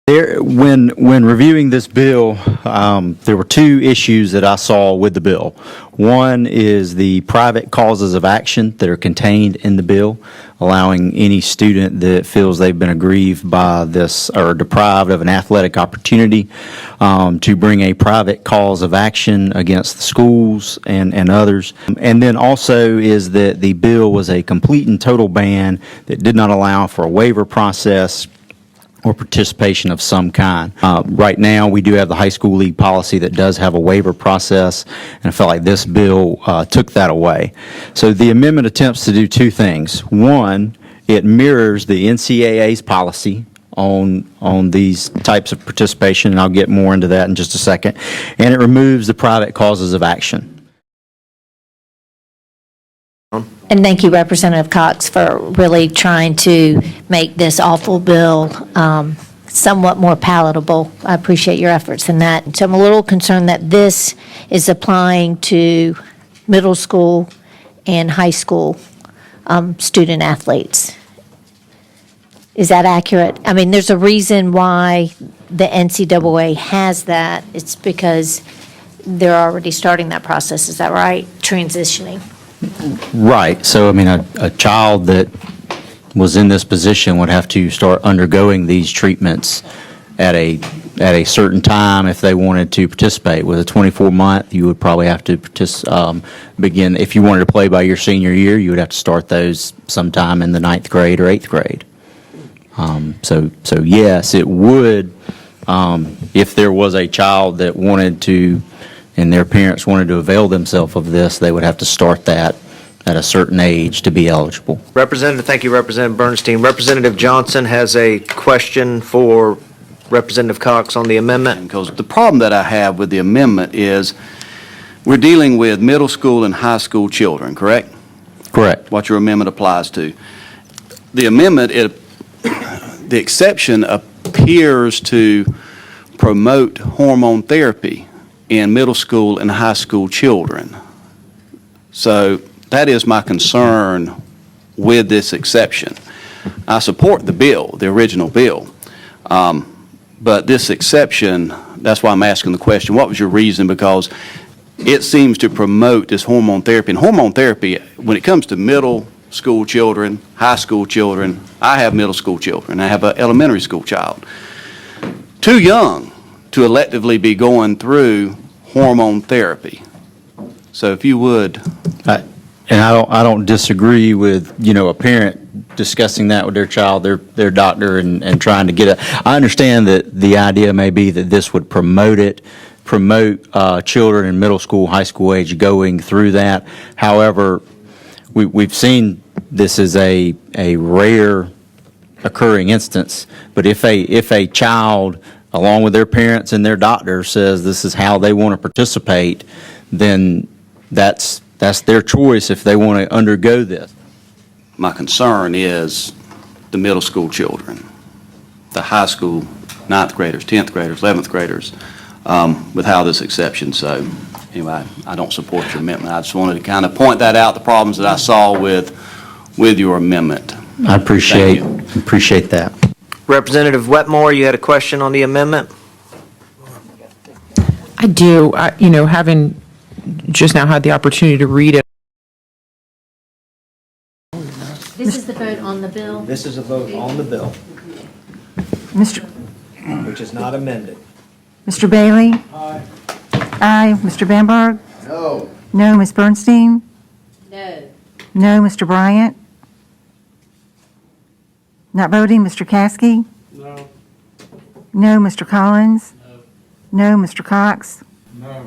When reviewing this bill, there were two issues that I saw with the bill. One is the private causes of action that are contained in the bill, allowing any student that feels they've been aggrieved by this or deprived of an athletic opportunity to bring a private cause of action against the schools and others. And then also is that the bill was a complete and total ban that did not allow for a waiver process or participation of some kind. Right now, we do have the high school league policy that does have a waiver process, and I felt like this bill took that away. So the amendment attempts to do two things. One, it mirrors the NCAA's policy on these types of participation, and I'll get more into that in just a second, and it removes the private causes of action. And thank you, Representative Cox, for really trying to make this awful bill somewhat more palatable. I appreciate your efforts in that. So I'm a little concerned that this is applying to middle school and high school student athletes. Is that accurate? I mean, there's a reason why the NCAA has that. It's because they're already starting that process. Is that right? Transitioning. Right. So, I mean, a child that was in this position would have to start undergoing these treatments at a certain time if they wanted to participate. With a 24-month, you would probably have to begin. If you wanted to play by your senior year, you would have to start those sometime in the 9th grade or 8th grade. So yes, it would. If there was a child that wanted to, and their parents wanted to avail themselves of this, they would have to start that at a certain age to be eligible. Thank you, Representative Bernstein. Representative Johnson has a question for Representative Cox on the amendment. Because the problem that I have with the amendment is we're dealing with middle school and high school children, correct? Correct. What your amendment applies to. The amendment, the exception appears to promote hormone therapy in middle school and high school children. So that is my concern with this exception. I support the bill, the original bill, but this exception, that's why I'm asking the question, what was your reason? Because it seems to promote this hormone therapy. And hormone therapy, when it comes to middle school children, high school children, I have middle school children, I have an elementary school child, too young to electively be going through hormone therapy. So if you would. And I don't disagree with, a parent discussing that with their child, their doctor, and trying to get it. I understand that the idea may be that this would promote children in middle school, high school age going through that. However, we've seen this as a rare occurring instance, but if a child, along with their parents and their doctor, says this is how they want to participate, then that's their choice if they want to undergo this. My concern is the middle school children, the high school 9th graders, 10th graders, 11th graders, with how this exception. So anyway, I don't support your amendment. I just wanted to kind of point that out, the problems that I saw with your amendment. I appreciate that. Representative Wetmore, you had a question on the amendment? I do. Having just now had the opportunity to read it. This is the vote on the bill. This is a vote on the bill, which is not amended. Mr. Bailey? Aye. Aye. Mr. Bamberg? No. No. Ms. Bernstein? No. No. Mr. Bryant? Not voting. Mr. Caskey? No. No. Mr. Collins? No. No. Mr. Cox? No.